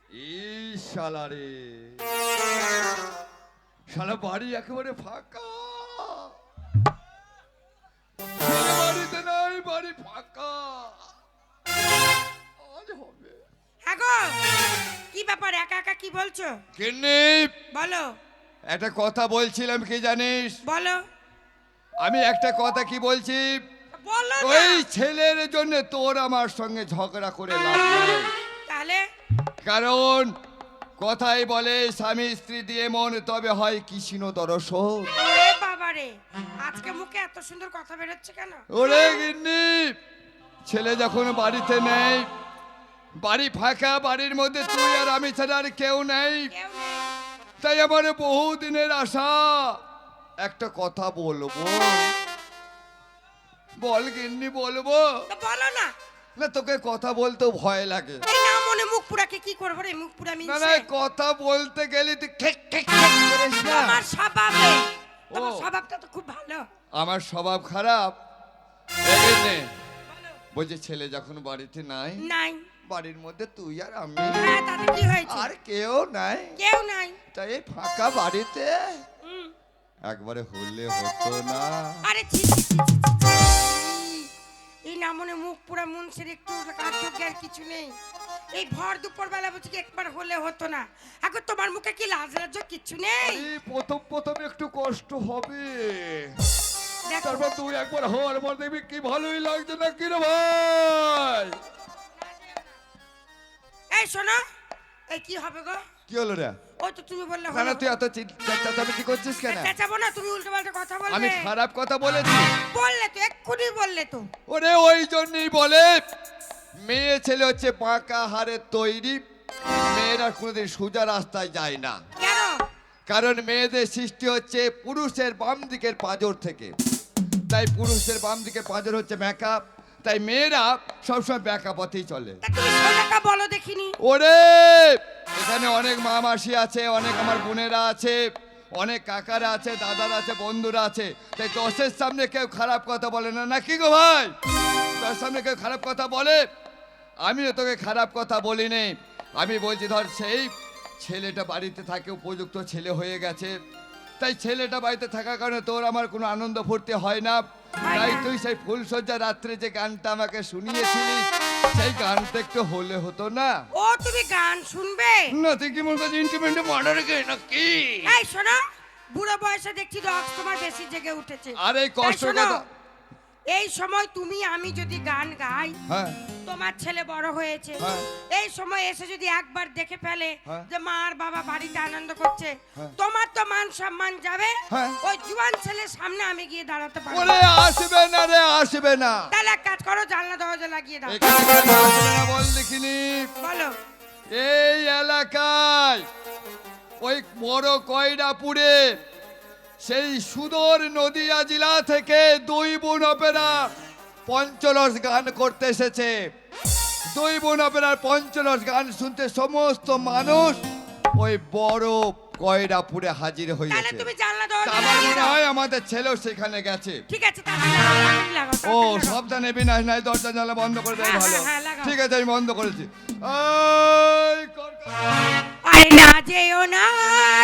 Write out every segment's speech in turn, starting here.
এই শালা রে, শালা বাড়ি একেবারে ফাঁকা, বাড়িতে নাই, বাড়ি ফাঁকা। আজ হবে। হ্যাঁ গো, কি ব্যাপার একা একা কি বলছো? কিন্নি, বলো। একটা কথা বলছিলাম, কি জানিস? বলো। আমি একটা কথা কি বলছি, বলো না। ওই ছেলের জন্য তোর আমার সঙ্গে ঝগড়া করে লাভ নেই। তাহলে? কারণ কথাই বলে স্বামী স্ত্রী দিয়ে মন তবে হয় কৃষ্ণ দর্শন। ওরে বাবা রে, আজকে মুখে এত সুন্দর কথা বেরোচ্ছে কেন? ওরে গিন্নি, ছেলে যখন বাড়িতে নেই, বাড়ি ফাঁকা, বাড়ির মধ্যে তুই আর আমি ছাড়া আর কেউ নেই, কেউ নেই। তাই আমার বহুদিনের আশা একটা কথা বলবো। বল গিন্নি, বলবো তো বলো না। না? তোকে কথা বলতেও ভয় লাগে। এই না মনে মুখ পুরাকে কি করবো রে? মুখ পুরা না মিনছে। না, কথা বলতে গেলে তুই খেক খেক খেক করিস না। আমার স্বভাব রে। তোমার ও। স্বভাবটা তো খুব ভালো। আমার স্বভাব খারাপ? এই নে, বলো। বলছে ছেলে যখন বাড়িতে নাই, নাই। বাড়ির মধ্যে তুই আর আমি, হ্যাঁ, তাতে কি হয়েছে? আর কেউ নাই, কেউ নাই। তাই এই ফাঁকা বাড়িতে হুম। একবারে হলে হতো না? আরে ছি ছি, ছি, ছি, ছি, ছি। এই না মনে মুখ পুরা মুনসের একটু কার্যজ্ঞ আর কিছু নেই। এই ভর দুপুর বেলা বুঝি কি একবার হলে হতো না? এখন তোমার মুখে কি লাজ লজ্জা কিছু নেই? এই প্রথম প্রথম একটু কষ্ট হবে, দেখো। তারপর তুই একবার হওয়ার পর দেখবি কি ভালোই লাগছে না কি রে ভাই? এই শোনো, এই কি হবে গো? কি হলো রে? ওই তো তুমি বললে না হলো। না, তুই এত চেঁচামেচি করছিস কেন? চেঁচাবো না, তুমি উল্টো পাল্টা কথা বলবে। আমি খারাপ কথা বলেছি? বললে তো, এক্ষুনি বললে তো। ওরে ওই জন্যই বলে মেয়ে ছেলে হচ্ছে পাকা হাড়ের তৈরি, মেয়েরা কোনোদিন সোজা রাস্তায় যায় না। কেন? কারণ মেয়েদের সৃষ্টি হচ্ছে পুরুষের বাম দিকের পাঁজর থেকে, তাই পুরুষের বাম দিকের পাঁজর হচ্ছে ব্যাকা, তাই মেয়েরা সবসময় ব্যাকা পথেই চলে। তা তুমি সোজাটা বলো দেখিনি। ওরে এখানে অনেক মা মাসি আছে, অনেক আমার বোনেরা আছে, অনেক কাকারা আছে, দাদারা আছে, বন্ধুরা আছে, তাই দশের সামনে কেউ খারাপ কথা বলে না, নাকি গো ভাই? তোর সামনে কেউ খারাপ কথা বলে? আমিও তোকে খারাপ কথা বলিনি। আমি বলছি ধর সেই ছেলেটা বাড়িতে থাকে, উপযুক্ত ছেলে হয়ে গেছে, তাই ছেলেটা বাড়িতে থাকার কারণে তোর আমার কোনো আনন্দ ফুর্তি হয় না, তাই তুই সেই ফুলসজ্জা রাত্রে যে গানটা আমাকে শুনিয়েছিলি, সেই গানটা একটু হলে হতো না? ও তুমি গান শুনবে? না তুই কি মনে করছিস ইন্টিমেন্টে মার্ডার গে নাকি? এই শোনো, বুড়ো বয়সে দেখছি রক্ত তোমার বেশি জেগে উঠেছে। আর এই কষ্ট তাই শোনো, কথা। এই সময় তুমি আমি যদি গান গাই, হ্যাঁ তোমার ছেলে বড় হয়েছে, হ্যাঁ। এই সময় এসে যদি একবার দেখে ফেলে হ্যাঁ। যে মা আর বাবা বাড়িতে আনন্দ করছে, হ্যাঁ। তোমার তো মান সম্মান যাবে। হ্যাঁ। ওই জুয়ান ছেলের সামনে আমি গিয়ে দাঁড়াতে পারবো ওরে না। আসবে না রে, আসবে না। তাহলে এক কাজ করো, জানলা দরজা লাগিয়ে দাও। এখানে কেন আসবে না বল দেখিনি? বলো। এই এলাকায় ওই বড় কয়রাপুরে সেই সুদূর নদিয়া জেলা থেকে দুই বোন অপেরা পঞ্চরস গান করতে এসেছে। দুই বোন অপেরার পঞ্চরস গান শুনতে সমস্ত মানুষ ওই বড় কয়রাপুরে হাজির তাহলে হয়েছে। তুমি জানলা দরজা আমার লাগিয়ে মনে দাও। হয় আমাদের ছেলেও সেখানে গেছে। ঠিক আছে, তাহলে তাড়াতাড়ি লাগাও, ও তাড়াতাড়ি লাগাও। সাবধানে বিনাশ নাই, দরজা জানলা বন্ধ করে দেয় হ্যাঁ, ভালো। হ্যাঁ, লাগাও। ঠিক আছে, আমি বন্ধ করেছি। এই আরে না যেও না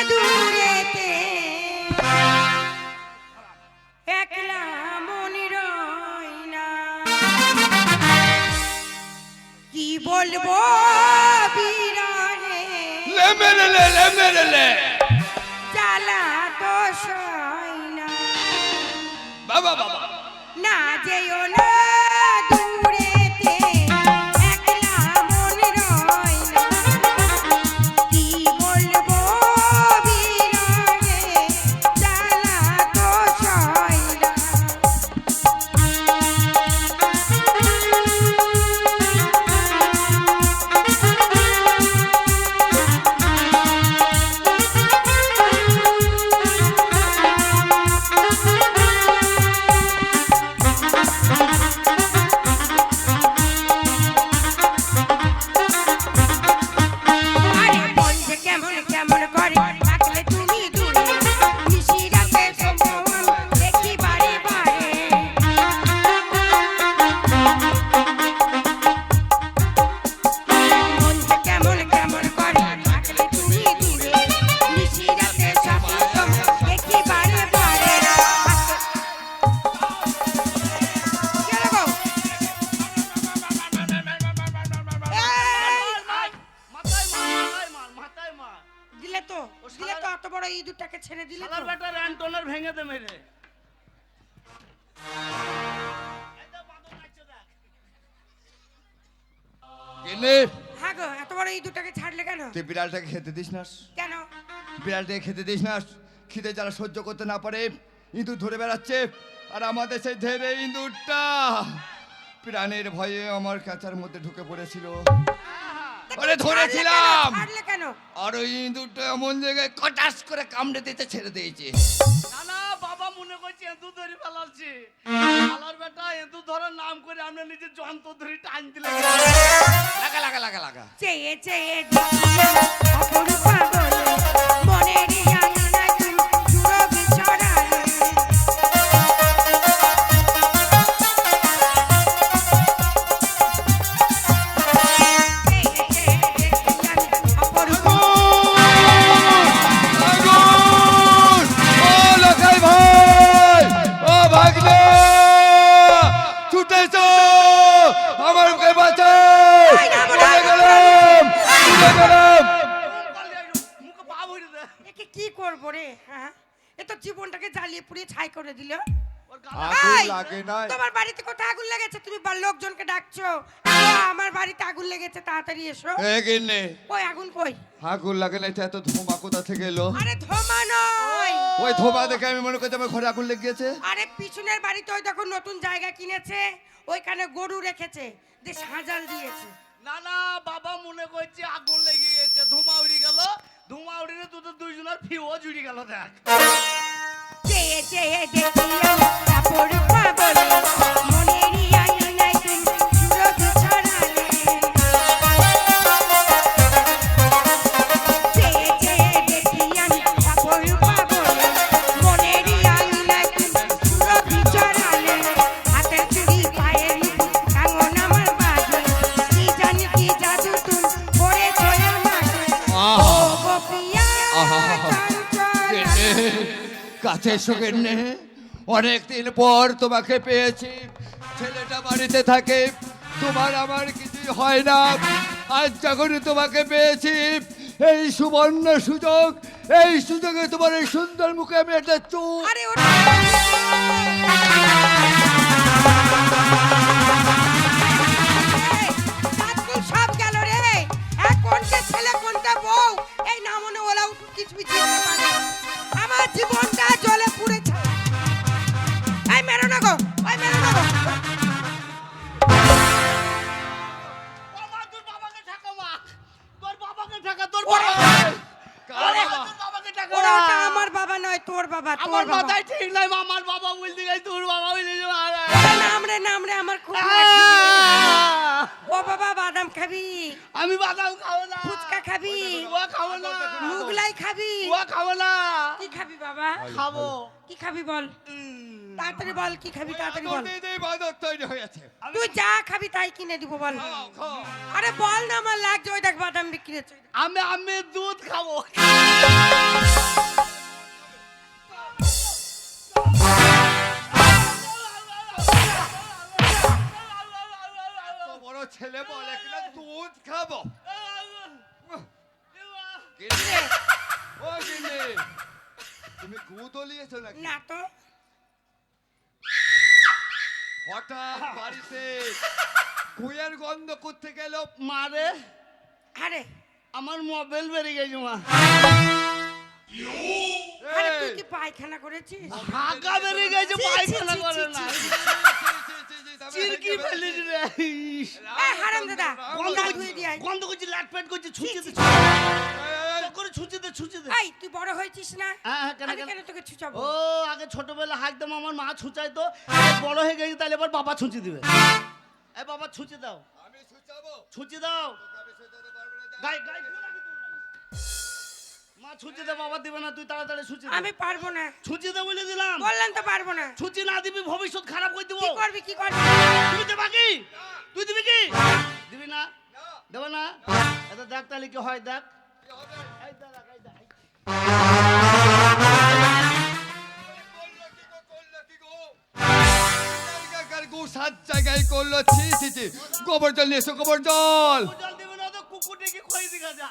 দূরেতে, একলা মনে রই না। কি বলবো বিরহে, লে মেরে লে, লে মেরে লে। জ্বালা তো সই না। বাবা বাবা না যেও না দূরেতে, একলা মনে রই না। কি বলবো বিরহে, জ্বালা তো সই না। বড় ইঁদুরটাকে ছেড়ে দিলে শালার তো? বেটা র্যান্টনার ভেঙে দে মেরে। গিন্নি, হ্যাঁ গো, এত বড় ইঁদুরটাকে ছাড়লে কেন? তুই বিড়ালটাকে খেতে দিস না। কেন? বিড়ালটাকে খেতে দিস না। খিদে যারা সহ্য করতে না পারে ইঁদুর ধরে বেড়াচ্ছে, আর আমাদের সেই ধেরে ইঁদুরটা প্রাণের ভয়ে আমার কাঁচার মধ্যে ঢুকে পড়েছিল। ওরে ধরেছিলাম, ছাড়লে কেন? আর ওই ইঁদুরটা এমন জায়গায় কটাস করে কামড়ে দিতে ছেড়ে দিয়েছে। না না, বাবা মনে করছে এঁদু ধরে ফেলাচ্ছে। শালার বেটা এঁদু ধরার নাম করে আমরা নিজের যন্ত্র ধরে টান দিলে। লাগা লাগা লাগা লাগা। চেয়ে চেয়ে দেখি অপরূপা বলে মনের আঙিনা তুমি সুরভি ছড়ালে। চেয়ে চেয়ে দেখি আমি অপরূপা। আগুন! ও লাখাই ভাই, ও ভাগ্নে, ছুটে এসো, আমাকে বাঁচাও। চলে গেলাম, চলে গেলাম। মুখে পা ভরে দে। একে কি করবো রে? হ্যাঁ, এ তো জীবনটাকে জ্বালিয়ে পুড়িয়ে ছাই করে দিল। ওর গালা আগুন এই, লাগে নাই। তোমার বাড়িতে কোথায় আগুন লেগেছে? তুমি লোকজনকে ডাকছো, আমার বাড়িতে আগুন লেগেছে, তাড়াতাড়ি এসো। এ গিন্নি, ওই আগুন কই? আগুন লাগে না, এত ধোঁয়া কোথা থেকে এলো? আরে ধোমা নয়, ওই ধোঁয়া দেখে আমি মনে করছি আমার ঘরে আগুন লেগে গেছে। আরে পিছনের বাড়িতে ওই দেখো নতুন জায়গা কিনেছে, ওইখানে গরু রেখেছে, যে সাজাল দিয়েছে। না না, বাবা মনে করছে আগুন লেগে গেছে, ধোঁয়া উড়ে গেল। ধোঁয়া উড়ে তোদের দুইজনের ফিও জুড়ে গেল। দেখ চেয়ে চেয়ে দেখি আমি অপরূপা বলে মনেরই আঙিনায় তুমি সুরভি ছড়ালে। চেয়ে চেয়ে দেখি আমি অপরূপা বলে মনেরই আঙিনায় তুমি সুরভি ছড়ালে। হাতের চুড়ি পায়ের নুপুর কাঙ্গন আমার বাজে, কি জানি কি জাদু তুমি করেছো আমাকে। ও গো প্রিয়া চঞ্চলা। কাছে এসো গিন্নি, অনেকদিন পর তোমাকে পেয়েছি। ছেলেটা বাড়িতে থাকে, তোমার আমার কিছুই হয় না। আজ যখন তোমাকে পেয়েছি, এই সুবর্ণ সুযোগ, এই সুযোগে তোমার এই সুন্দর মুখে আমি একটা চুপ। আরে ওটা সব গেল রে। কোনটা ছেলে কোনটা বউ এই না মনে ওলা উঠু কিছু কিছু আমার জীবনটা জলে পুড়েছে। এই মেরো না গো, ওই মেরো না গো। বাবা, তোর বাবাকে ঠাকা মা। তোর বাবাকে ঠাকা, তোর ওরে, বাবা। ওরে, তোর বাবাকে ঠাকা। ওরা ওটা আমার বাবা নয়, তোর বাবা, তোর আমার বাবা। মাথায় ঠিক নাই, আমার বাবা বলতে গেছে তোর বাবা বলতে গেছে। ওরে নাম রে আমার খুব লাগছে। ও বাবা বাদাম খাবি, আমি বাদাম খাবো না। ফুচকা খাবি, ও খাবো না। মুগলাই খাবি, ও খাবো না। কি খাবি বাবা? খাবো। কি খাবি বল, তাড়াতাড়ি বল কি খাবি, তাড়াতাড়ি বল। বাদর তৈরি হয়েছে। তুই যা খাবি তাই কিনে দিব বল। খাও, খাও। আরে বল না, আমার লাগছে, ওই দেখ বাদাম বিক্রি হচ্ছে। আমি দুধ খাবো। এত বড় ছেলে বলে কিনা দুধ খাবো। রে, ও গিন্নি, তুমি দুধও নিয়েছো নাকি? না তো, হঠাৎ বাড়িতে কুয়ের গন্ধ করতে গেল। মারে আরে আমার মোবাইল বেরিয়ে গেছে মা। আরে তুই কি পায়খানা করেছিস? হাগা বেরিয়ে গেছে, ছি, ছি, পায়খানা ছি, করে ছি, না। ছি। চিরকি ফেলিস রে। এই হারাম দাদা, গন্ধ গা করছে, ধুয়ে দিয়ে আয়। গন্ধ করছে, লাটপেট করছে, ছুঁচে দে, করে ছুঁচে দে, ছুঁচে দে। এই তুই বড় হয়েছিস না, হ্যাঁ, কেন, আমি কেন? কেন তোকে ছুচাবো? ও আগে ছোটবেলা হাঁকতাম, আমার মা ছুঁচাইতো। বড় হয়ে গেছে তাহলে এবার বাবা ছুঁচে দিবে। এই বাবা ছুঁচে দাও, আমি সুচাবো, ছুঁচে দাও। আমি সুচাতে পারবো না। গাই গাই মা ছুঁচে দে, বাবা দিবে না, তুই তাড়াতাড়ি ছুঁচে দে। আমি পারবো না, ছুঁচে দে বলে দিলাম। বললাম তো পারবো না। ছুঁচে না দিবি ভবিষ্যৎ খারাপ করে দিব। কি করবি কি করবি? তুই দেবা কি? তুই দিবি কি? দিবি না? দেব না? এটা দেখ তাহলে কি হয়, দেখ। এই দাঁড়া, এই দাঁড়া, এই। জায়গাকার গু 7 জায়গায় করলো। ছি ছি ছি, গোবর জল নিয়ে এসো, গোবর জল। জল দিবি না তো কুটে কি খই দিগা যা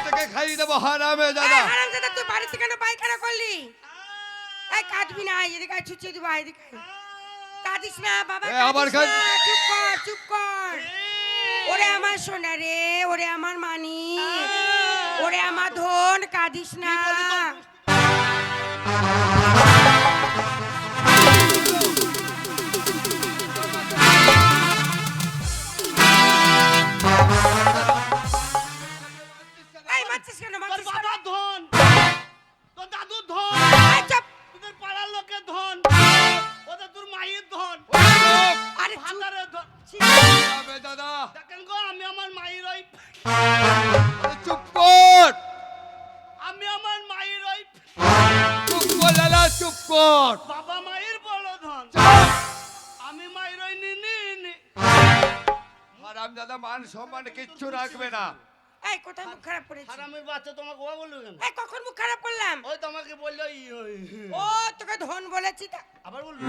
তোকে খাইয়ে দেবো হারামে এই দাদা। হারামজাদা তুই বাড়িতে কেন পায়খানা করলি? এই কাঁদবি না, এদিকে আয়, ছুচিয়ে দিব এদিকে আয়। কাঁদিস না বাবা, এ, আবার কাঁদিস না, কাঁদ- চুপ কর চুপ কর। ওরে আমার সোনা রে, ওরে আমার মানি, ওরে আমার ধন, কাঁদিস না। এই মারছিস কেন, তোর মারছিস কেন? বাবার ধন, তোর দাদুর ধন, এই চুপ। তোদের পাড়ার লোকের ধন, ওদের তোর মায়ের ধন, আরে চুপ। ভাতারের ধন। হারামে দাদা, দেখেন গো, আমি আমার মায়ের ওই আরে চুপ কর, আমি আমার মায়ের ওই চুপ কর দাদা, চুপ কর। বাবা মায়ের বড় ধন, আমি মায়ের ওই নিনি হারাম দাদা মান সম্মান কিচ্ছু রাখবে না। এই কোথায় মুখ খারাপ করেছিস? হারামের বাচ্চা তোমাকে ও বললো কেন? এই কখন মুখ খারাপ করলাম? ওই তোমাকে বললো ও তোকে ধন বলেছি তা। আবার বললো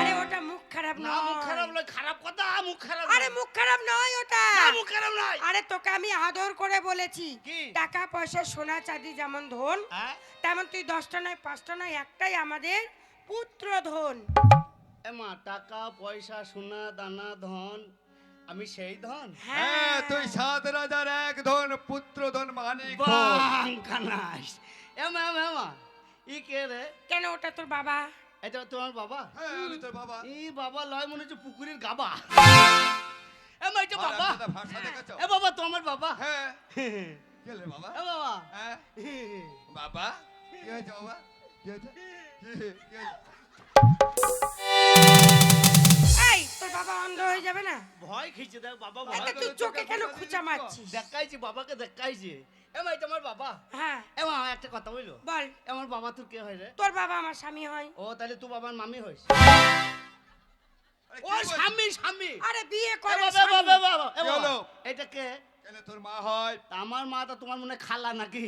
আরে ওটা মুখ খারাপ না নয়। মুখ খারাপ নয়, খারাপ কথা মুখ খারাপ আরে নয়। মুখ খারাপ নয় ওটা। না, মুখ খারাপ নয়। আরে তোকে আমি আদর করে বলেছি কি? টাকা পয়সা সোনা চাঁদি যেমন ধন হ্যাঁ? তেমন তুই 10টা নয় 5টা নয় একটাই আমাদের পুত্র ধন। এমা টাকা পয়সা সোনা দানা ধন, আমি সেই ধন হ্যাঁ তুই 7 রাজার এক ধন, পুত্র ধন, মানিক ধন। বাঙ্কানাস। এমা এমা এমা ই কে রে? কেন ওটা তোর বাবা? এটা তোমার বাবা? হ্যাঁ আমি তোর বাবা। এই বাবা লয় মনে হচ্ছে পুকুরের গাবা। এমা এটা হারাম বাবা? দাদা ভাষা দেখেছো? এ বাবা তোমার বাবা? হ্যাঁ এ গেলে বাবা। বাবা হ্যাঁ বাবা, কি হয়েছে বাবা? কি হয়েছে? কি হয়েছে? এই তোর বাবা অন্ধ হয়ে যাবে না? ভয় খেয়েছে দেখ বাবা এই ভয় তো তুই চোখে কেন খুঁচা মারছিস? দেখাইছি বাবাকে দেখাইছি। এমা এটা আমার বাবা। হ্যাঁ এমা একটা কথা বললো, বল। আমার বাবা তোর কে হয় রে? তোর বাবা আমার স্বামী হয়। ও তাহলে তুই বাবার মামি হইস? আরে ও কি বলছিস? স্বামী স্বামী। আরে বিয়ে এ করে বাবা, স্বামী। বাবা, বাবা, এ কি বাবা, হলো? এটা কে? কেন তোর মা হয়? তা আমার মা তো তোমার মনে হয় খালা নাকি?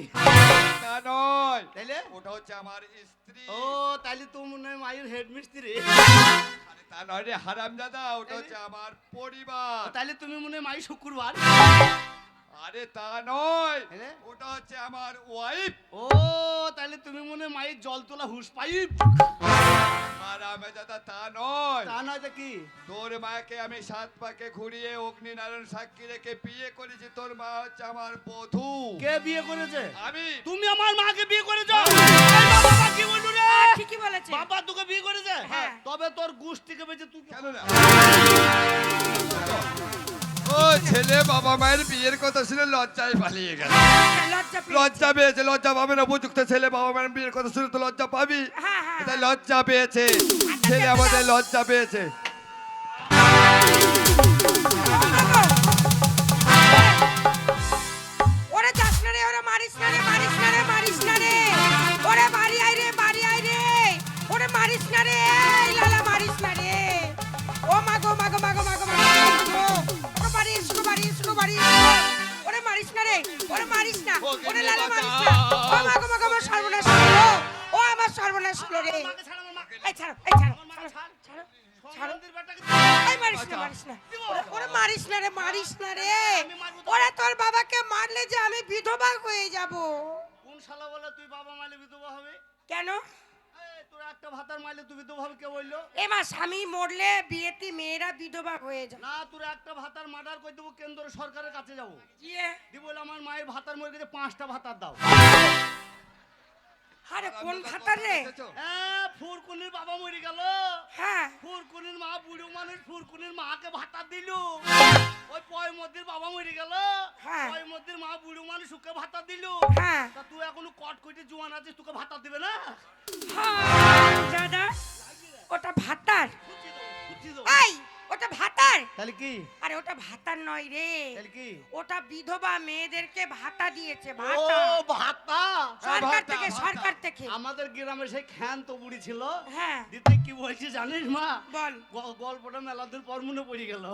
না নয়, তাইলে? ওটা হচ্ছে আমার স্ত্রী। ও তাইলে তুই মনে হয় মায়ের হেড মিস্ত্রি। আরে তা নয় রে হারাম দাদা, ওটা হচ্ছে আমার পরিবার। তাইলে তুমি মনে হয় মাই শুক্রবার। আরে তা নয়, তাইলে? ওটা হচ্ছে আমার ওয়াইফ। ও তাইলে তুমি মনে হয় মায়ের জল তোলা হুস পাইপ। হারামে দাদা তা নয়, তা নয় তো কি? তোর মাকে আমি 7 পাকে ঘুরিয়ে অগ্নিনারায়ণ সাক্ষী রেখে বিয়ে করেছি। তোর মা হচ্ছে আমার বধূ। কে বিয়ে করেছে? আমি। তুমি আমার মাকে বিয়ে করেছো? এই বাবা কি বললো রে? ঠিকই বলেছে। বাবা তোকে বিয়ে করেছে? হ্যাঁ। তবে তোর গোষ্ঠীকে বেঁচে তুই কেন না? ও ছেলে বাবা মায়ের বিয়ের কথা শুনে লজ্জায় পালিয়ে গেল। লজ্জা পেয়েছে। লজ্জা পেয়েছে, লজ্জা পাবে না? উপযুক্ত ছেলে বাবা মায়ের বিয়ের কথা শুনে তো লজ্জা পাবি। হ্যাঁ, হ্যাঁ, তাই লজ্জা পেয়েছে, ছেলে আমাদের লজ্জা পেয়েছে। ওরে যাস না রে, ওরে মারিস না রে, মারিস না রে, মারিস না রে। ওরে বাড়ি আয় রে, বাড়ি আয় রে। ওরে মারিস না রে, এই লালা মারিস না রে। ও মাগো মাগো মাগো মাগো মাগো। ওকে মারিস, ওকে মারিস, ওকে মারিস। ওরে মারিস না রে, ওরে মারিস না। ওরে লালা মারিস না। ও মাগো মাগো আমার সর্বনাশ হলো। ও আমার সর্বনাশ হলো রে। মাকে ছাড়, আমার মাকে এই ছাড়ো, এই ছাড়ো, আমার মাকে ছাড়। ছাড়ো, ছাড়ো। সন্তানদের বেটাকে এই মারিস না, মারিস না। ওরে মারিস না রে, মারিস না রে। ওরে তোর বাবাকে মারলে যে আমি বিধবা হয়ে যাব। কোন শালা বলে তুই বাবা মাইলে বিধবা হবে? কেন? এই তোর একটা ভাতার মাইলে তুই বিধবা হবে কে বললো? এমা স্বামী মরলে বিয়েতে মেয়েরা বিধবা হয়ে যায়। না তোর একটা ভাতার মার্ডার করে দেবো, কেন্দ্র সরকারের কাছে যাবো, গিয়ে দি বলে আমার মায়ের ভাতার মরে গেছে, 5টা ভাতার দাও। আরে কোন ভাতার রে? ফুরকুনির বাবা মরে গেল, হ্যাঁ ফুরকুনির মা বুড়ো মানুষ, ফুরকুনির মাকে ভাতা দিল। ওই পয়মদ্দির বাবা মরে গেল, হ্যাঁ। পয়মদ্দির মা বুড়ো মানুষ ওকে ভাতা দিল। হ্যাঁ তা তুই এখনো কট কইতে জোয়ান আছিস, তোকে ভাতা দিবে না? দাদা ওটা ভাতার। খুঁজি দেবো, খুঁজি দেবো। এই ওটা ভাতার। তাহলে কি? আরে ওটা ভাতার নয় রে, তাহলে কি? ওটা বিধবা মেয়েদেরকে ভাতা দিয়েছে। ও ভাতা ভাতা। সরকার ভাতা, থেকে, ভাতা। সরকার থেকে। আমাদের গ্রামে সেই খ্যান্ত বুড়ি ছিল, হ্যাঁ দিতে কি বলছি জানিস মা? বল। গল্পটা মেলা দূর পর মনে পড়ে গেল।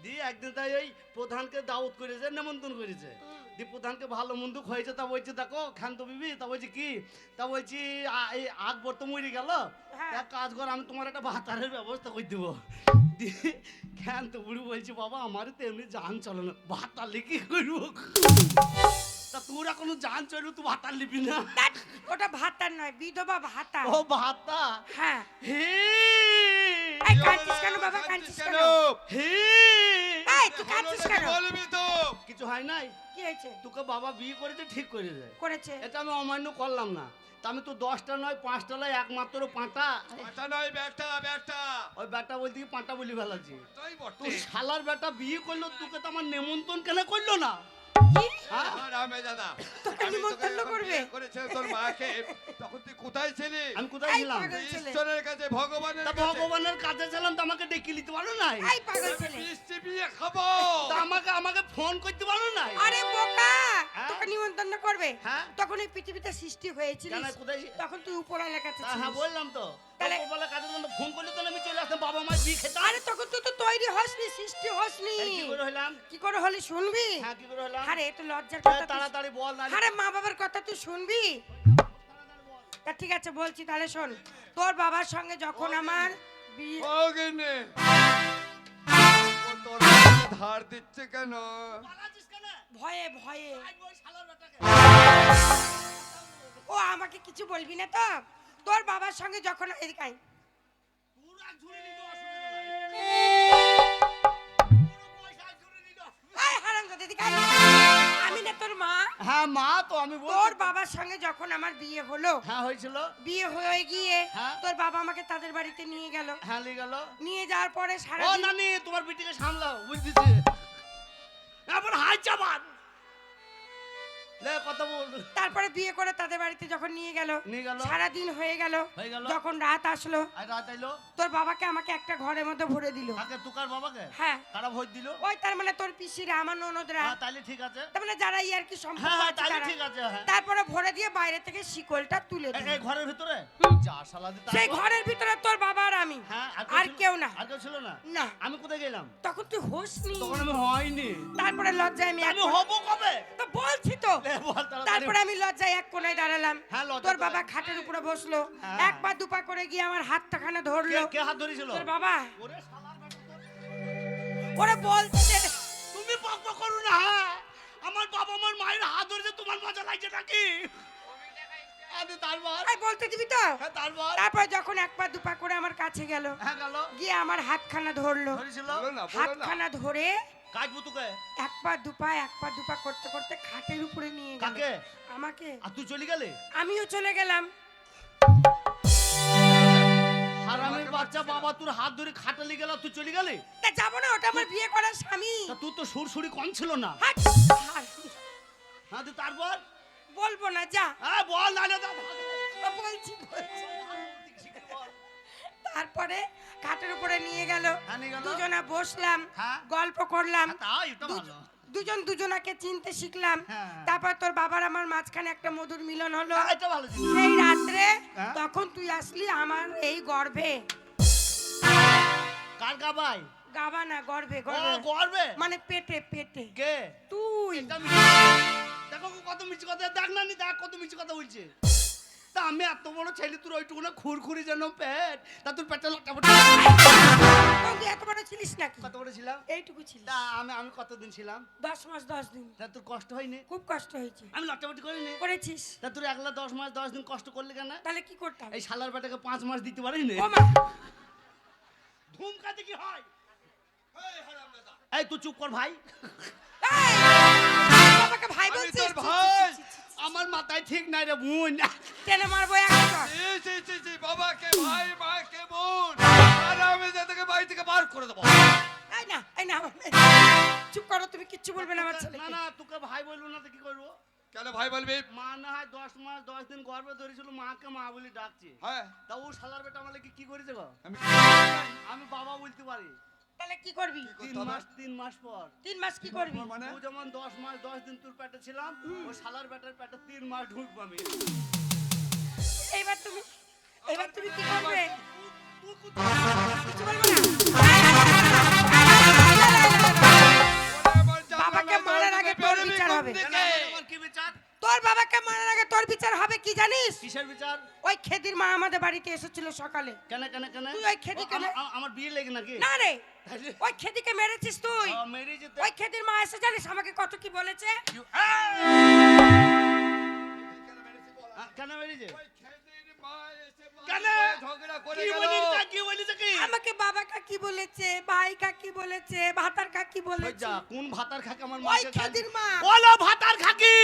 দিয়ে একদিন তাই ওই প্রধানকে দাওয়াত করেছে, নেমন্তন্ন করেছে। দিয়ে প্রধানকে ভালো মন্দ হয়েছে, তা বলছে দেখো খান্ত বিবি, তা বলছি কি, তা বলছি এই আকবর তো মরে গেল, হ্যাঁ। এক কাজ কর, আমি তোমার একটা ভাতারের ব্যবস্থা করে দেবো। দিয়ে খান্ত বুড়ি বলছি বাবা আমারই তো এমনি জান চলে না, ভাতার লিখি করবো। তা তোরা কোনো জান চলবে, তুই ভাতার লিবি না? ধ্যাৎ, ওটা ভাতা নয়, বিধবা ভাতা। ও ভাতা, হ্যাঁ। হে এই কাঁদছিস কেন বাবা, কাঁদছিস কেন? হে, এই তুই কাঁদছিস কেন? বলবি তো কিছু হয় নাই। কি হয়েছে? তোকে বাবা বিয়ে করেছে, ঠিক করেছে, করেছে? এটা আমি অমান্য করলাম না। তা আমি তো 10টা নয় 5টা নয়, একমাত্র 5টা। এটা নয় বেটা বেটা, ওই বেটা বলতে কি 5টা বলি ফেলাছি। তাই বটে। তুই শালার বেটা বিয়ে করলো, তোকে তো আমার নেমন্তন্ন কেন করলো না? কি? হ্যাঁ? রামে দাদা, তোকে আমি নিমন্ত্রণ যখন করবে? বিয়ে করেছিলাম তোর মাকে, তখন তুই কোথায় ছিলি? আমি কোথায় এই ছিলাম? পাগল ছেলে। ঈশ্বরের কাছে, ভগবানের তা কাছে। ভগবানের কাছে ছিলাম, তো আমাকে ডেকে নিতে পারো নাই? এই পাগল ছেলে। মিষ্টি বিয়ে খাবো। তা আমাকে ফোন করতে পারো নাই? আরে বোকা, হ্যাঁ? তোকে নিমন্ত্রণ করবে? হ্যাঁ। তখন এই পৃথিবীতে সৃষ্টি হয়েছিল, কেন, কোথায়? তখন তুই উপরওয়ালার কাছে তা হ্যাঁ ছিলিস। বললাম তো, তাহলে- ভগবানের কাছে যখন ফোন করলে তো আমি চলে আসতাম, বাবা মায়ের বিয়ে খেতাম। আরে তখন তুই তো তৈরি হসনি, সৃষ্টি হসনি। এই কি করে হইলাম? কি করে হলি শুনবি? হ্যাঁ, কি করে হইলাম? আরে তো লজ্জার এই কথা তুই- তাড়াতাড়ি বল না। আরে মা বাবার কথা তুই শুনবি? তা ঠিক আছে বলছি, তাহলে শোন। তোর বাবার সঙ্গে যখন আমার বিয়ে, ও গেনে, ও তোর কাছে ধার দিচ্ছে কেন? পালাচ্ছিস কেন? ভয়ে ভয়ে, আজ ওই শালার বেটাকে। ও আমাকে কিছু বলবি না তো? তোর বাবার সঙ্গে যখন এদিকে আয়। পুরা ঝুড়ি নিতে অসুবিধা নাই। পুরো পয়সা ঝুড়ি নিতে অসুবিধা এই হারামজাদা, এদিকে আয়। আমি না তোর মা? হ্যাঁ মা, তো আমি তোর বলছি। বাবার সঙ্গে যখন আমার বিয়ে হলো, হ্যাঁ হয়েছিল। বিয়ে হয়ে গিয়ে হ্যাঁ। তোর বাবা আমাকে তাদের বাড়িতে নিয়ে গেল। হ্যাঁ লিয়ে গেল। নিয়ে যাওয়ার পরে সারা ও নানি, তোমার বিটিকে সামলাও, বুঝতেছি। এবার হাই চাবান লে কথা বল। তারপরে বিয়ে করে তাদের বাড়িতে যখন নিয়ে গেল, নিয়ে গেল। সারা দিন হয়ে গেল। হয়ে গেল। যখন রাত আসলো, আর রাত আইলো, তোর বাবাকে আমাকে একটা ঘরের মধ্যে ভরে দিল। তাকে তুকার বাবাকে হ্যাঁ, খারাপ হয়ে দিল। ওই তার মানে তোর পিসিরা, আমার ননদরা, হ্যাঁ তাইলে ঠিক আছে। তার মানে যারা ইয়ার কি সম্পর্ক হ্যাঁ হ্যাঁ আছে তাইলে তারা। ঠিক আছে। হ্যাঁ তারপরে ভরে দিয়ে বাইরে থেকে শিকলটা তুলে দিল। এই ঘরের ভিতরে যা শালা দি। সেই ঘরের ভিতরে তোর বাবা আর আমি, হ্যাঁ আর কেউ না। আর কেউ ছিল না? না, আমি কোথায় গেলাম? তখন তুই হোসনি। তখন আমি হয়নি। তারপরে লজ্জায় আমি আমি হব কবে? তো বলছি তো। লে বল তাড়াতাড়ি। তারপরে আমি লজ্জায় এক কোণায় দাঁড়ালাম। হ্যাঁ, লজ্জা তোর তো বাবা লাগে। খাটের উপরে বসলো, হ্যাঁ। এক পা দুপা করে গিয়ে আমার হাতটা খানে ধরলো। কে হাত ধরেছিল? তোর বাবা ওরে শালার বেটা তোর। ওরে বলছে, তুমি বকবক করো না। হ্যাঁ? আমার বাবা আমার মায়ের হাত ধরেছে, তোমার মজা লাগছে নাকি? আরে তারপর? এই বলতে দিবি তো? হ্যাঁ তারপর? তারপর যখন এক পা দুপা করে আমার কাছে গেল, হ্যাঁ গেল। গিয়ে আমার হাতখানা ধরলো। ধরেছিল? বলো না, বলো না। হাতখানা ধরে কাটবো তোকে। এক পা দুপা করতে করতে খাটের উপরে নিয়ে গেল কাকে? আমাকে। আর তুই চলে গেলে? আমিও চলে গেলাম। হারামের বাচ্চা, বাবা তোর হাত ধরে খাটালি গেল, তুই চলে গেলি? তা যাবো না, ওটা আমার বিয়ে করার স্বামী। তা তুই তো সুরসুরি কম ছিল না। হাট, হাট। হ্যাঁ তুই তারপর? বলবো না, যা। হ্যাঁ বল না না বলছি। তারপরে খাটের উপরে নিয়ে গেল, হ্যাঁ, নিয়ে গেল। দুজনা বসলাম, হ্যাঁ। গল্প করলাম, তাই এটা ভালো। দুজন দুজনাকে চিনতে শিখলাম। হ্যাঁ। তারপর তোর বাবার আমার মাঝখানে একটা মধুর মিলন হলো। হ্যাঁ, এটা ভালো ছিল। সেই রাত্রে হ্যাঁ। তখন তুই আসলি আমার এই গর্ভে। কার গাবাই? গাবা না, গর্ভে, ও গর্ভে করবে মানে পেটে পেটে। কে? তুই এটা মিছি- দেখো কত মিছি কথা, দেখ না নি, দেখ কত মিছি কথা বলছে। তা আমি এত বড় ছেলে, তোর ওইটুকু না খুরখুরি যেন পেট, তা তোর পেটটা লটাপটা। তুই এত বড় ছিলিস নাকি? কত বড় ছিলাম? এইটুকু ছিলিস। তা আমি কতদিন ছিলাম? 10 মাস 10 দিন। তা তোর কষ্ট হয়নি? খুব কষ্ট হয়েছে। আমি লটাপটি করিনি। করেছিস? তা তোর একলা 10 মাস 10 দিন কষ্ট করলি কেন? তাহলে কি করতাম? এই শালার বেটাকে 5 মাস দিতে পারিনি? ও মা, ধুমকাতে কি হয়? এই তুই চুপ কর ভাই। এই, বাবাকে ভাই আমি বলছিস? তোর ভাই। আমার মাথায় ঠিক নাই রে বোন। টেনে মারবো একটা। বাবাকে ভাই, মাকে বোন, আর আমি যাদেরকে বাড়ি থেকে বার করে দেবো। এই না, এই না, চুপ করো, তুমি কিচ্ছু বলবে না আমার ছেলে। না না তোকে ভাই বলবো না তো কি করবো? কেন ভাই বলবি? মা না হয় 10 মাস 10 দিন গর্ভে ধরেছিল, মাকে মা বলি ডাকছে। হ্যাঁ, তা ও শালার বেটা আমাকে কি করেছে গো? আমি আমি বাবা বলতে পারি। তাহলে কি করবি? 3 মাস পর। 3 মাস কি করবি? মানে ও যেমন 10 মাস 10 দিন তোর পেটে ছিলাম, ও শালার বেটার পেটে 3 মাস ঢুকবো আমি। এইবার তুমি কি করবে? তুই কিছু বলবো না? হবে। থেকে। আমার কি বিচার? তোর বাবাকে মারার আগে তোর বিচার হবে কি জানিস? কিসের বিচার? ওই খেদির মা আমাদের বাড়িতে এসেছিল সকালে। কেন কেন কেন? তুই ওই খেদি কেন? আমার বিয়ে লেগে নাকি? না রে, তাহলে? ওই খেদিকে মেরেছিস তুই। মেরে যেতে ওই খেদির মা এসে জানিস আমাকে কত কি বলেছে? কেন মেরেছে? ওই খেদির মা এসে কেন? ঝগড়া করে কি গেল। বলিস? কি বলিস কি? আমাকে বাবা কাকি বলেছে, ভাই কাকি বলেছে, ভাতার কাকি ওই বলেছে। যা, কোন ভাতার খাকি আমার ওই মাকে খেদির মা। ওলা ভাতার খাকি,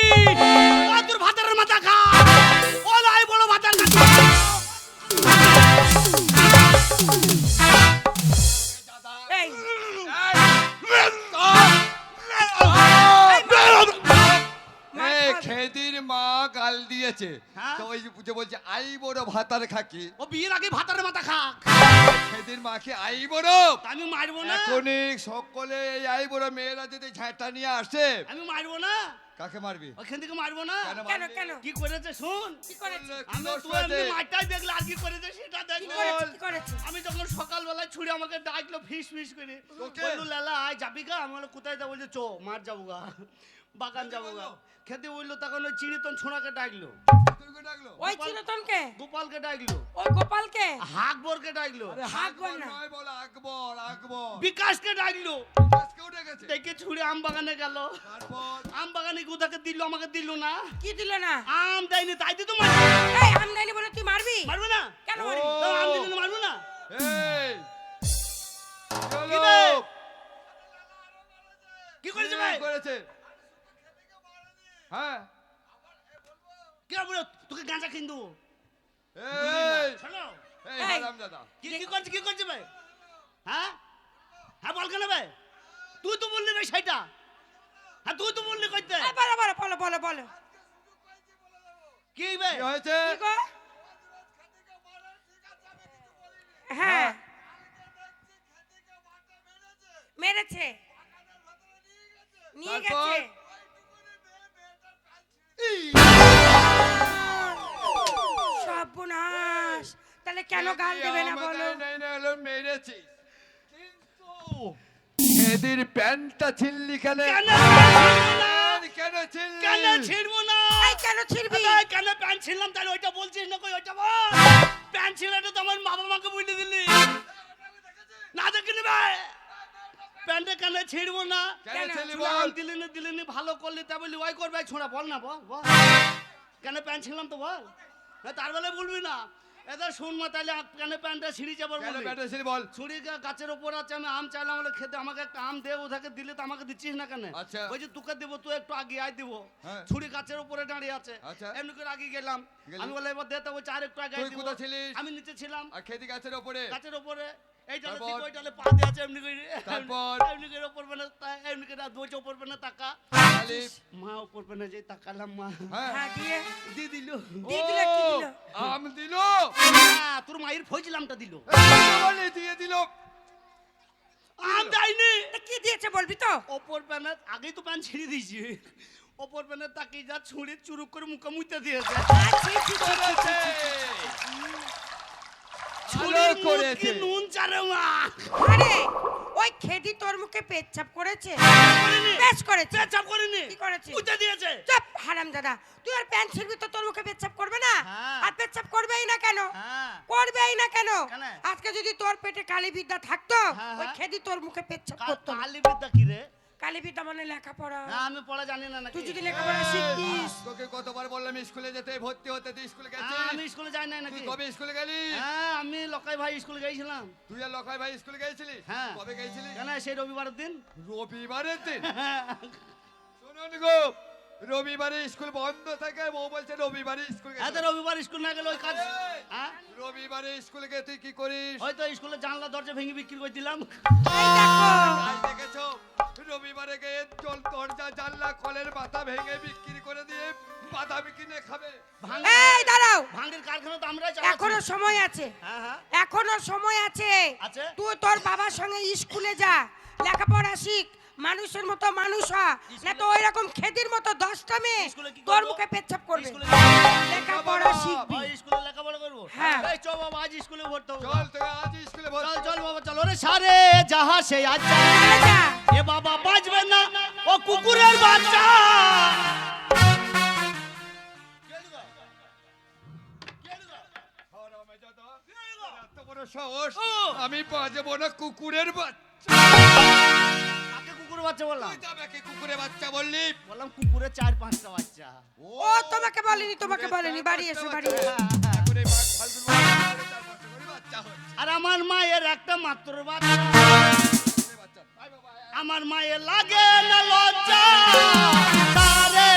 ও তোর ভাতারের মাথা খা, ওলা এই বড় ভাতার খাকি। এই, এই খেদির মা গাল দিয়েছে, হ্যাঁ? তো ওই যে বলছে আই বড় ভাতার খাকি, ও বিয়ের আগে ভাতারের মাথা খা। খেদির মাকে আই বড়। তা আমি মারবো না, এখনই সকলে এই আই বড় মেয়েরা যদি ঝাঁটা নিয়ে আসে, আমি মারবো না, কাকে মারবি? ওখান থেকে মারবো না। কেন কেন মারবি? কেন কি করেছে শুন, কি করেছে? কি আমি দোষ তুই করেছে? এমনি মারটাই দেখলে আর কি করেছে সেটা কি দেখলে। করেছে? কি করেছে? আমি যখন সকালবেলায় ছুড়ে আমাকে ডাকলো ফিস ফিস করে, তোকে? বললো লালা আয় যাবি গা? আমি বললো কোথায় যাবো? বলছে চো মাঠ যাবো গা, বাগান যাবো গা। খেতে বললো তখন ওই চিড়িতন ছোড়াকে ডাকলো, তুই কে ডাকলো? ওই চিরতনকে, গোপালকে ডাকলো, ওই গোপালকে, হাকবরকে ডাকলো, আরে আকবর আকবর না। নয় বলো, আকবর, আকবর। বিকাশকে ডাকলো, কেউ ডেকেছে? ডেকে ছুড়ে আম বাগানে গেল। তারপর আম বাগানে কোথাকে দিল, আমাকে দিল না, কি দিল না? আম দেয়নি, তাই দিত মারবো। এই আমদানি বলে তুই মারবি? মারবো না, কেন ও। মারবি? তো আম দিলে মারবো না। এই কি চলো। রে? কি করেছে ভাই? করেছে? হ্যাঁ, কি বলো? তোকে গাঁজা কিন দেবো। এই শোনো, এই এই। হারামজাদা, কি করছে, কি করছে ভাই? হ্যাঁ হ্যাঁ বল কেন ভাই? তুই তো বললি ভাই সেটা, হ্যাঁ তুই তো বললি করতে। এই বলো বলো বলো বলো বলো। কি ভাই? কি হয়েছে? কি গো? হ্যাঁ, মেরেছে, নিয়ে তারপর? গেছে। সর্বনাশ, তাহলে কেন গাল দেবে না বলো? নাই না হলো মেরেছি, কিন্তু এদের প্যান্টটা ছিললি কেন? কেন ছিড়বো না? কেন ছিললি? কেন ছিড়বো না? এই কেন ছিড়বি? এই কেন প্যান্ট ছিলাম তাহলে ওইটা বলছিস না? কই ওইটা বল। প্যান্ট ছিলাটা তো আমার বাবা মাকে বুঝে দিলি না, দেখিনি ভাই। প্যান্টে কেন ছিড়বো না? কেন ছিললি তুই আম বল? দিলিনি ভালো করলি, তা বলি ওই করবে ছোঁড়া, বল না, বল বল কেন প্যান্ট ছিলাম তো বল। না, তার বেলা বলবি না। এদের শুন মা, তাহলে কেন প্যান্টটা ছিঁড়ি যাবার কেন বলবি। প্যান্টটা ছিললি বল? ছুরি গাছের ওপর আছে, আমি আম চাইলাম বলে খেতে, আমাকে একটা আম দে, ওটাকে দিলে তো আমাকে দিচ্ছিস না কেন? আচ্ছা। বলছি তোকে দেবো, তুই একটু আগে আয় দিব। হ্যাঁ। ছুরি গাছের উপরে দাঁড়িয়ে আছে, আচ্ছা। এমনি করে আগে গেলাম। গেলি? আমি বলে এবার দে, তো বলছি আর একটু আগে তুই আয় দিব। কোথায় ছিলিস? আমি নিচে ছিলাম আর খেতি গাছের ওপরে? গাছের উপরে, এইটালে তারপর? দিকে ওইটালে পা দিয়ে আছে, এমনি করে তারপর? এমনি করে ওপর পেনে এমনি করে দুটো ওপর পেনে তাকা। আলিফ। মা ওপর পেনে যে তাকালাম, মা হ্যাঁ। হ্যাঁ, দিয়ে দিয়ে দিল। দিয়ে দিল, কি দিল? ও, আম দিল? হ্যাঁ, তোর মায়ের ফজলামটা দিল, বলে দিয়ে দিল? আম দেয়নি। তা কি দিয়েছে বলবি তো? ওপর প্যানে আগেই তো প্যান ছিঁড়ে দিয়েছি, ওপর প্যানে তাকিয়ে যা ছুঁড়ে চুরুক করে মুখে মুইতে দিয়েছে। করেছে। ছুরির ভালো মুখ করেছে। কি নুন চারে মা। আরে ওই খেদি তোর মুখে পেচ্ছাপ করেছে? করেনি। বেশ করেছে। পেচ্ছাপ করিনি, কি করেছে? মুইতে দিয়েছে। চুপ হারামজাদা, তুই আর প্যান্ট ছিড়বি তো তোর মুখে পেচ্ছাপ করবে না? হ্যাঁ। আর পেচ্ছাপ করবেই না কেন? হ্যাঁ। করবেই না কেন? কেন? আজকে যদি তোর পেটে কালী বিদ্যা থাকতো, হ্যাঁ, ওই হ্যাঁ। খেদি তোর মুখে পেচ্ছাপ করতো না। কালী বিদ্যা কি রে? কালী বিদ্যা মানে লেখাপড়া। না, আমি পড়া জানি না নাকি। তুই যদি লেখাপড়া শিখতিস। তোকে কতবার বললাম স্কুলে যেতে, ভর্তি হতে, তুই স্কুলে হ্যাঁ, গেছিস? আমি স্কুলে যাই নাই তুই নাকি। কবে স্কুলে গেলি? হ্যাঁ, আমি লকাই ভাই স্কুলে গেছিলাম। তুই আর লখাই ভাই স্কুলে গেছিলিস? হ্যাঁ। কবে গেছিলি? কেন সেই রবিবারের দিন? রবিবারের দিন। শুনুন গো, রবিবারে স্কুল বন্ধ থাকে, ও বলছে রবিবারে স্কুল এত গেছে। রবিবার স্কুল না গেলে ওই কাজ। এই, হ্যাঁ, রবিবারে স্কুলে গিয়ে তুই কি করিস? হয়তো স্কুলে জানলা দরজা ভেঙে বিক্রি করে দিলাম। এই দেখো, তাই দেখেছো, রবিবারে গিয়ে দরজা জানলা কলের পাতা ভেঙে বিক্রি করে দিয়ে বাদামি কিনে খাবে। এই দাঁড়াও, ভাঙের কারখানা তো আমরাই এখনো চালাচ্ছি। সময় আছে, হ্যাঁ হ্যাঁ এখনো সময় আছে। আছে? তুই তোর বাবার সঙ্গে স্কুলে যা, লেখাপড়া শিখ, মানুষের মতো মানুষ হ, না তো ওই রকম খেদির মতো 10টা মেয়ে স্কুলে কি তোর করবো? মুখে পেচ্ছাপ করবে। স্কুলে লেখাপড়া শিখবি। ওই স্কুলে লেখাপড়া করবো। হ্যাঁ। এই চল বাবা, আজ স্কুলে ভর্তি হবো। চল তোকে আজ স্কুলে চল ভর্তি চল বাবা চল। ওরে সারে যাহা সে আজ চলে যা। এ বাবা বাজবে না, ও কুকুরের বাচ্চা এত বড় সাহস, আমি বাজবো না কুকুরের বাচ্চা। কাকে কুকুরের বাচ্চা বললাম? তুই তো আমাকে কুকুরের বাচ্চা বললি। বললাম কুকুরের 4-5টা বাচ্চা। ও তোমাকে বলেনি, তোমাকে বলেনি, বাড়ি এসো, বাড়ি এসো। এখন এই ফাল্গুন মাসে চার পাঁচটা করে বাচ্চা হচ্ছে। আর আমার মায়ের একটা মাত্র বাচ্চা, কুকুরের বাচ্চা। আয় বাবা, আয়, আয়। আমার মায়ের লাগে না লজ্জা, তারে